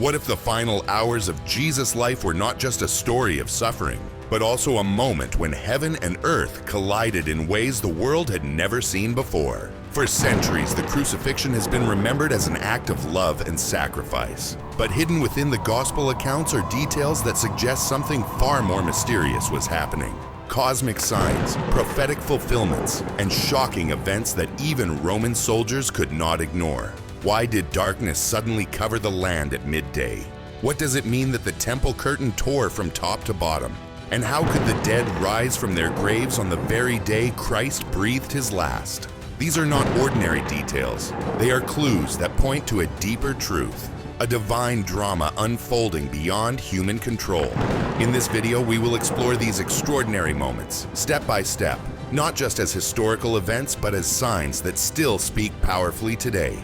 What if the final hours of Jesus' life were not just a story of suffering, but also a moment when heaven and earth collided in ways the world had never seen before? For centuries, the crucifixion has been remembered as an act of love and sacrifice. But hidden within the gospel accounts are details that suggest something far more mysterious was happening. Cosmic signs, prophetic fulfillments, and shocking events that even Roman soldiers could not ignore. Why did darkness suddenly cover the land at midday? What does it mean that the temple curtain tore from top to bottom? And how could the dead rise from their graves on the very day Christ breathed his last? These are not ordinary details. They are clues that point to a deeper truth, a divine drama unfolding beyond human control. In this video, we will explore these extraordinary moments, step by step, not just as historical events, but as signs that still speak powerfully today.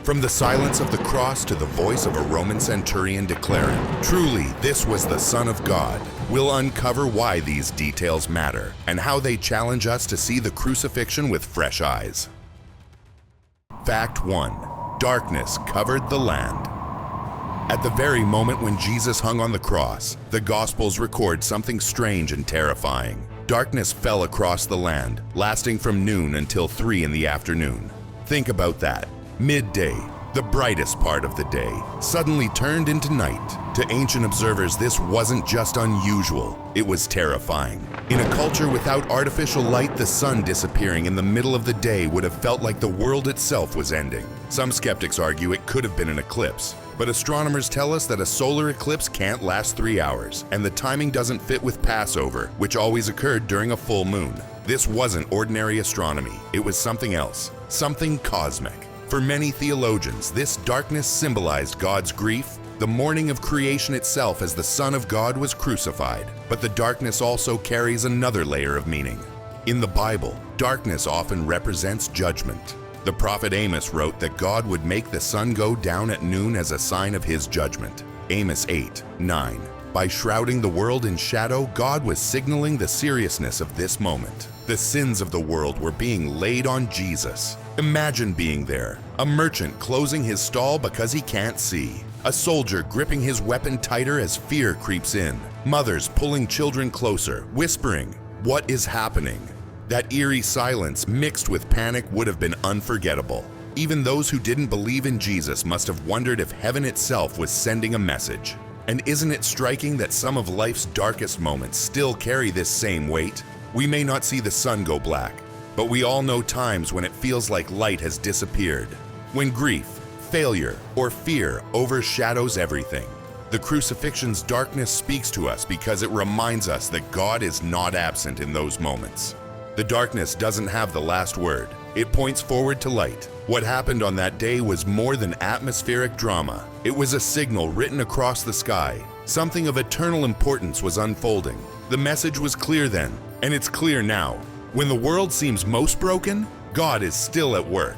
From the silence of the cross to the voice of a Roman centurion declaring, "Truly, this was the Son of God," we'll uncover why these details matter and how they challenge us to see the crucifixion with fresh eyes. Fact 1. Darkness covered the land. At the very moment when Jesus hung on the cross, the Gospels record something strange and terrifying. Darkness fell across the land, lasting from noon until 3 in the afternoon. Think about that. Midday, the brightest part of the day, suddenly turned into night. To ancient observers, this wasn't just unusual, it was terrifying. In a culture without artificial light, the sun disappearing in the middle of the day would have felt like the world itself was ending. Some skeptics argue it could have been an eclipse, but astronomers tell us that a solar eclipse can't last 3 hours, and the timing doesn't fit with Passover, which always occurred during a full moon. This wasn't ordinary astronomy, it was something else, something cosmic. For many theologians, this darkness symbolized God's grief, the mourning of creation itself as the Son of God was crucified. But the darkness also carries another layer of meaning. In the Bible, darkness often represents judgment. The prophet Amos wrote that God would make the sun go down at noon as a sign of his judgment. Amos 8:9. By shrouding the world in shadow, God was signaling the seriousness of this moment. The sins of the world were being laid on Jesus. Imagine being there, a merchant closing his stall because he can't see, a soldier gripping his weapon tighter as fear creeps in, mothers pulling children closer, whispering, "What is happening?" That eerie silence mixed with panic would have been unforgettable. Even those who didn't believe in Jesus must have wondered if heaven itself was sending a message. And isn't it striking that some of life's darkest moments still carry this same weight? We may not see the sun go black, but we all know times when it feels like light has disappeared. When grief, failure, or fear overshadows everything. The crucifixion's darkness speaks to us because it reminds us that God is not absent in those moments. The darkness doesn't have the last word. It points forward to light. What happened on that day was more than atmospheric drama. It was a signal written across the sky. Something of eternal importance was unfolding. The message was clear then, and it's clear now. When the world seems most broken, God is still at work.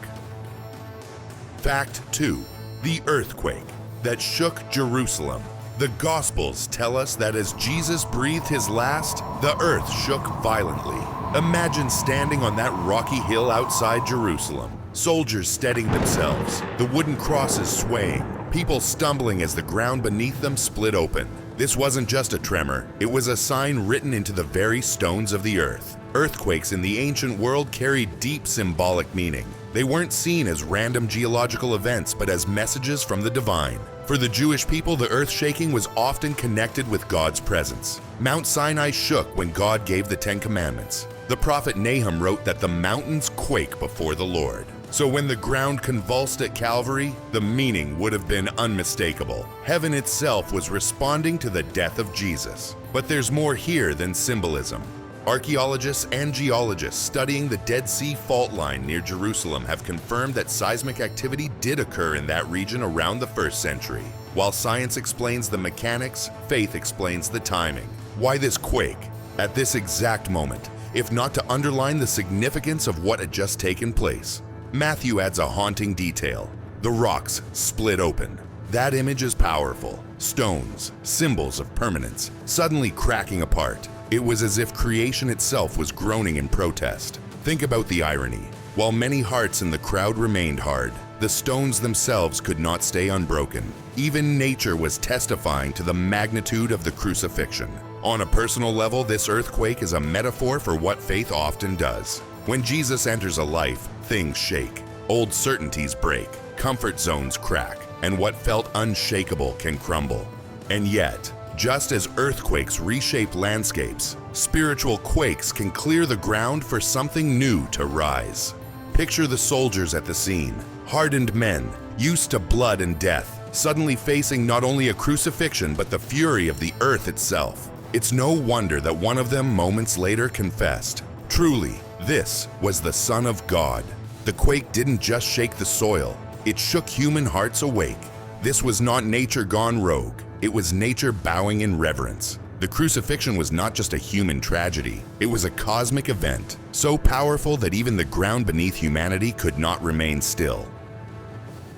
Fact 2. The earthquake that shook Jerusalem. The Gospels tell us that as Jesus breathed his last, the earth shook violently. Imagine standing on that rocky hill outside Jerusalem, soldiers steadying themselves, the wooden crosses swaying, people stumbling as the ground beneath them split open. This wasn't just a tremor, it was a sign written into the very stones of the earth. Earthquakes in the ancient world carried deep symbolic meaning. They weren't seen as random geological events, but as messages from the divine. For the Jewish people, the earth shaking was often connected with God's presence. Mount Sinai shook when God gave the 10 Commandments. The prophet Nahum wrote that the mountains quake before the Lord. So when the ground convulsed at Calvary, the meaning would have been unmistakable. Heaven itself was responding to the death of Jesus. But there's more here than symbolism. Archaeologists and geologists studying the Dead Sea fault line near Jerusalem have confirmed that seismic activity did occur in that region around the 1st century. While science explains the mechanics, faith explains the timing. Why this quake? At this exact moment, if not to underline the significance of what had just taken place. Matthew adds a haunting detail. The rocks split open. That image is powerful. Stones, symbols of permanence, suddenly cracking apart. It was as if creation itself was groaning in protest. Think about the irony. While many hearts in the crowd remained hard, The stones themselves could not stay unbroken. Even nature was testifying to the magnitude of the crucifixion. On a personal level, this earthquake is a metaphor for what faith often does. When Jesus enters a life, things shake. Old certainties break, comfort zones crack, and what felt unshakable can crumble. And yet, just as earthquakes reshape landscapes, spiritual quakes can clear the ground for something new to rise. Picture the soldiers at the scene, hardened men, used to blood and death, suddenly facing not only a crucifixion but the fury of the earth itself. It's no wonder that one of them moments later confessed, "Truly, this was the Son of God." The quake didn't just shake the soil, it shook human hearts awake. This was not nature gone rogue, it was nature bowing in reverence. The crucifixion was not just a human tragedy, it was a cosmic event, so powerful that even the ground beneath humanity could not remain still.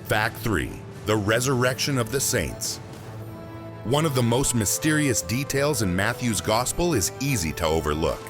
Fact 3. The resurrection of the saints. One of the most mysterious details in Matthew's Gospel is easy to overlook,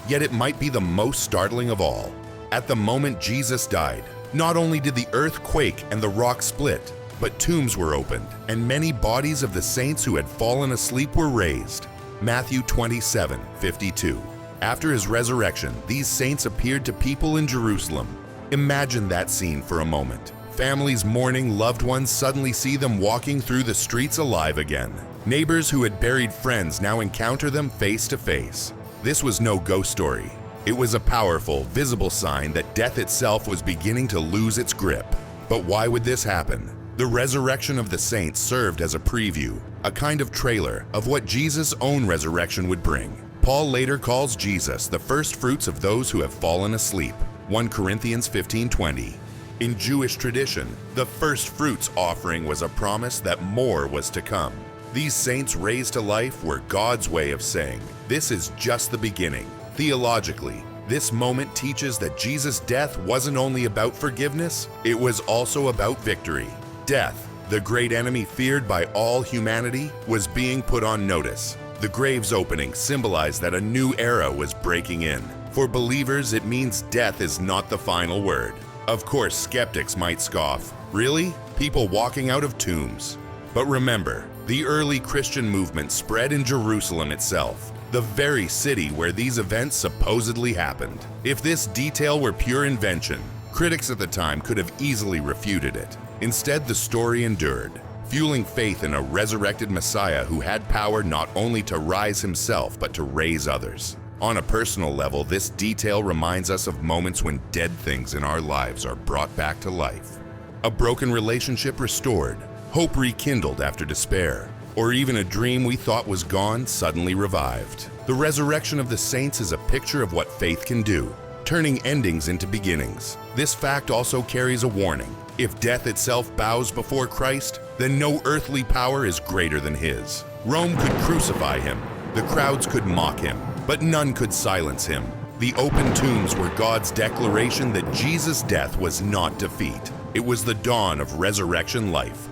yet it might be the most startling of all. At the moment Jesus died, not only did the earth quake and the rock split, but tombs were opened, and many bodies of the saints who had fallen asleep were raised. Matthew 27:52. After his resurrection, these saints appeared to people in Jerusalem. Imagine that scene for a moment. Families mourning loved ones suddenly see them walking through the streets alive again. Neighbors who had buried friends now encounter them face to face. This was no ghost story. It was a powerful, visible sign that death itself was beginning to lose its grip. But why would this happen? The resurrection of the saints served as a preview, a kind of trailer of what Jesus' own resurrection would bring. Paul later calls Jesus the first fruits of those who have fallen asleep, 1 Corinthians 15:20. In Jewish tradition, the first fruits offering was a promise that more was to come. These saints raised to life were God's way of saying, this is just the beginning. Theologically, this moment teaches that Jesus' death wasn't only about forgiveness, it was also about victory. Death, the great enemy feared by all humanity, was being put on notice. The grave's opening symbolized that a new era was breaking in. For believers, it means death is not the final word. Of course, skeptics might scoff. Really? People walking out of tombs? But remember, the early Christian movement spread in Jerusalem itself, the very city where these events supposedly happened. If this detail were pure invention, critics at the time could have easily refuted it. Instead, the story endured, fueling faith in a resurrected Messiah who had power not only to rise himself, but to raise others. On a personal level, this detail reminds us of moments when dead things in our lives are brought back to life. A broken relationship restored, hope rekindled after despair, or even a dream we thought was gone suddenly revived. The resurrection of the saints is a picture of what faith can do, turning endings into beginnings. This fact also carries a warning. If death itself bows before Christ, then no earthly power is greater than his. Rome could crucify him, the crowds could mock him, but none could silence him. The open tombs were God's declaration that Jesus' death was not defeat. It was the dawn of resurrection life.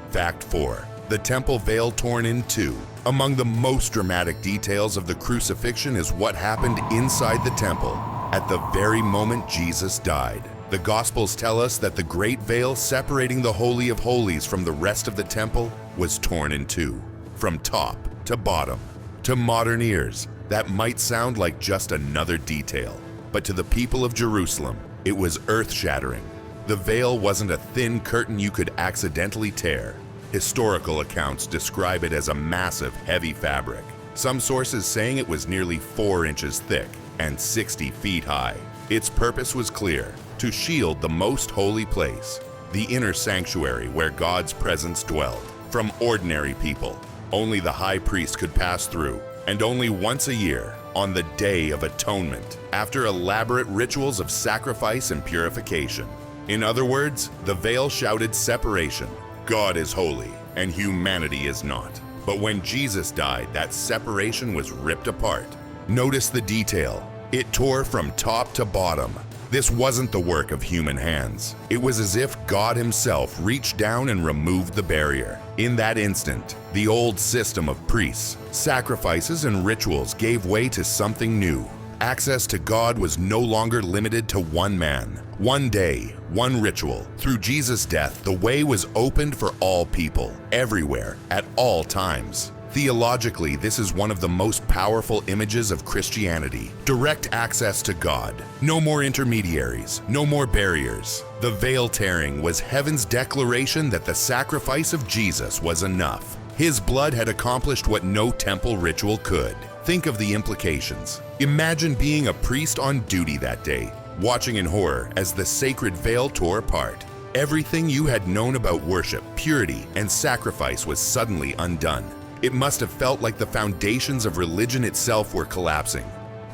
Fact 4. The temple veil torn in two. Among the most dramatic details of the crucifixion is what happened inside the temple at the very moment Jesus died. The Gospels tell us that the great veil separating the Holy of Holies from the rest of the temple was torn in two, from top to bottom. To modern ears, that might sound like just another detail, but to the people of Jerusalem, it was earth-shattering. The veil wasn't a thin curtain you could accidentally tear. Historical accounts describe it as a massive, heavy fabric, some sources saying it was nearly 4 inches thick and 60 feet high. Its purpose was clear: to shield the most holy place, the inner sanctuary where God's presence dwelled, from ordinary people. Only the high priest could pass through, and only once a year, on the Day of Atonement, after elaborate rituals of sacrifice and purification. In other words, the veil shouted separation. God is holy, and humanity is not. But when Jesus died, that separation was ripped apart. Notice the detail. It tore from top to bottom. This wasn't the work of human hands. It was as if God himself reached down and removed the barrier. In that instant, the old system of priests, sacrifices, and rituals gave way to something new. access to God was no longer limited to one man, one day, one ritual. Through Jesus' death, the way was opened for all people, everywhere, at all times. Theologically, this is one of the most powerful images of Christianity. Direct access to God. No more intermediaries, no more barriers. The veil tearing was heaven's declaration that the sacrifice of Jesus was enough. His blood had accomplished what no temple ritual could. Think of the implications. Imagine being a priest on duty that day, watching in horror as the sacred veil tore apart. Everything you had known about worship, purity, and sacrifice was suddenly undone. It must have felt like the foundations of religion itself were collapsing.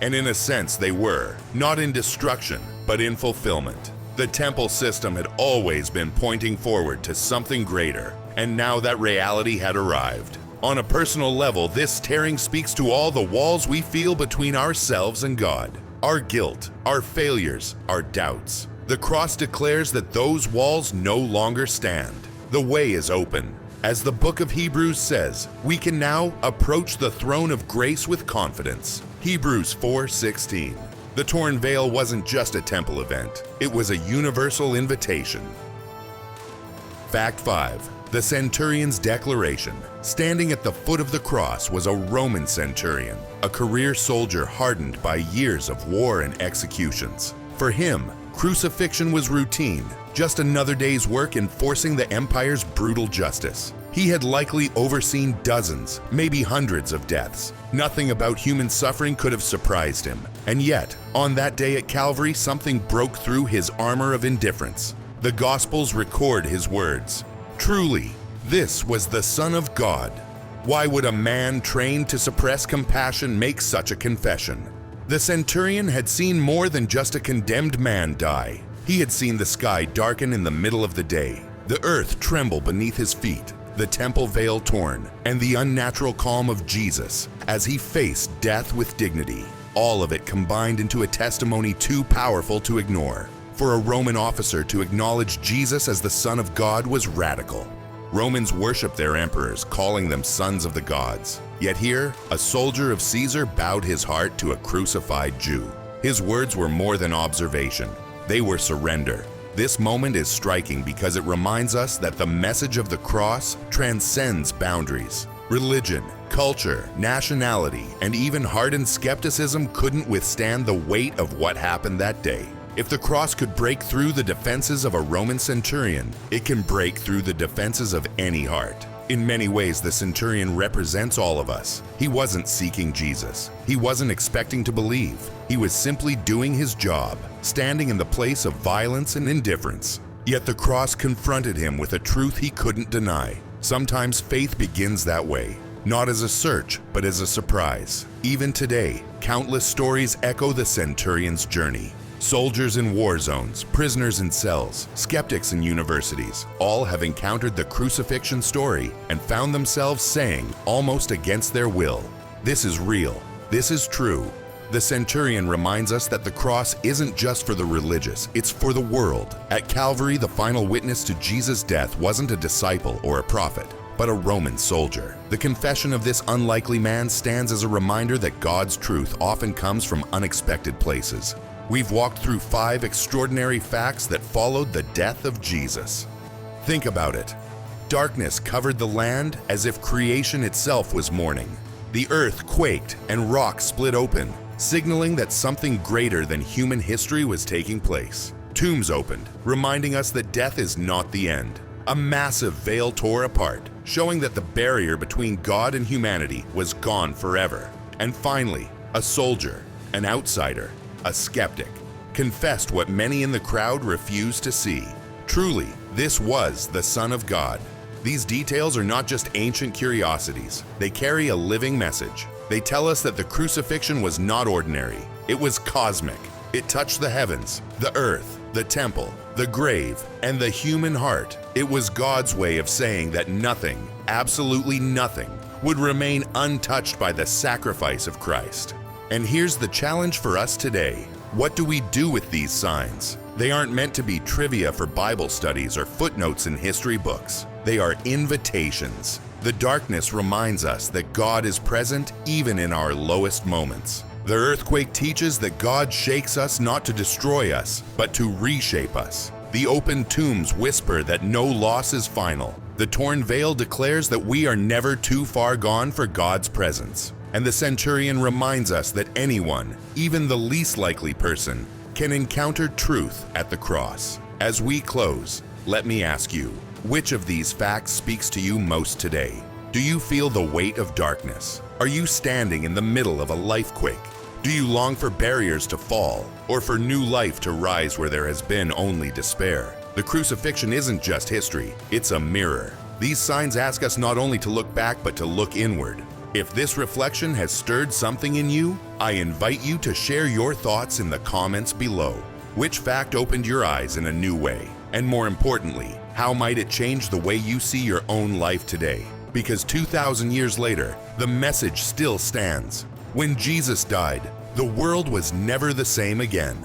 And in a sense they were, not in destruction, but in fulfillment. The temple system had always been pointing forward to something greater, and now that reality had arrived. On a personal level, this tearing speaks to all the walls we feel between ourselves and God. Our guilt, our failures, our doubts. The cross declares that those walls no longer stand. The way is open. As the book of Hebrews says, we can now approach the throne of grace with confidence. Hebrews 4:16. The torn veil wasn't just a temple event, it was a universal invitation. Fact 5. The Centurion's declaration. Standing at the foot of the cross was a Roman centurion, a career soldier hardened by years of war and executions. For him, crucifixion was routine, just another day's work enforcing the empire's brutal justice. He had likely overseen dozens, maybe hundreds of deaths. Nothing about human suffering could have surprised him. And yet, on that day at Calvary, something broke through his armor of indifference. The Gospels record his words. Truly, this was the Son of God. Why would a man trained to suppress compassion make such a confession? The centurion had seen more than just a condemned man die. He had seen the sky darken in the middle of the day, the earth tremble beneath his feet, the temple veil torn, and the unnatural calm of Jesus as he faced death with dignity. All of it combined into a testimony too powerful to ignore. For a Roman officer to acknowledge Jesus as the Son of God was radical. Romans worshiped their emperors, calling them sons of the gods. Yet here, a soldier of Caesar bowed his heart to a crucified Jew. His words were more than observation. They were surrender. This moment is striking because it reminds us that the message of the cross transcends boundaries. Religion, culture, nationality, and even hardened skepticism couldn't withstand the weight of what happened that day. If the cross could break through the defenses of a Roman centurion, it can break through the defenses of any heart. In many ways, the centurion represents all of us. He wasn't seeking Jesus. He wasn't expecting to believe. He was simply doing his job, standing in the place of violence and indifference. Yet the cross confronted him with a truth he couldn't deny. Sometimes faith begins that way, not as a search, but as a surprise. Even today, countless stories echo the centurion's journey. Soldiers in war zones, prisoners in cells, skeptics in universities, all have encountered the crucifixion story and found themselves saying, almost against their will, "This is real. This is true." The centurion reminds us that the cross isn't just for the religious, it's for the world. At Calvary, the final witness to Jesus' death wasn't a disciple or a prophet, but a Roman soldier. The confession of this unlikely man stands as a reminder that God's truth often comes from unexpected places. We've walked through 5 extraordinary facts that followed the death of Jesus. Think about it. Darkness covered the land as if creation itself was mourning. The earth quaked and rocks split open, signaling that something greater than human history was taking place. Tombs opened, reminding us that death is not the end. A massive veil tore apart, showing that the barrier between God and humanity was gone forever. And finally, a soldier, an outsider, a skeptic, confessed what many in the crowd refused to see. Truly, this was the Son of God. These details are not just ancient curiosities. They carry a living message. They tell us that the crucifixion was not ordinary. It was cosmic. It touched the heavens, the earth, the temple, the grave, and the human heart. It was God's way of saying that nothing, absolutely nothing, would remain untouched by the sacrifice of Christ. And here's the challenge for us today. What do we do with these signs? They aren't meant to be trivia for Bible studies or footnotes in history books. They are invitations. The darkness reminds us that God is present even in our lowest moments. The earthquake teaches that God shakes us not to destroy us, but to reshape us. The open tombs whisper that no loss is final. The torn veil declares that we are never too far gone for God's presence. And the Centurion reminds us that anyone, even the least likely person, can encounter truth at the cross. As we close, let me ask you, which of these facts speaks to you most today? Do you feel the weight of darkness? Are you standing in the middle of a life quake? Do you long for barriers to fall, or for new life to rise where there has been only despair? The crucifixion isn't just history, it's a mirror. These signs ask us not only to look back, but to look inward. If this reflection has stirred something in you, I invite you to share your thoughts in the comments below. Which fact opened your eyes in a new way? And more importantly, how might it change the way you see your own life today? Because 2,000 years later, the message still stands. When Jesus died, the world was never the same again.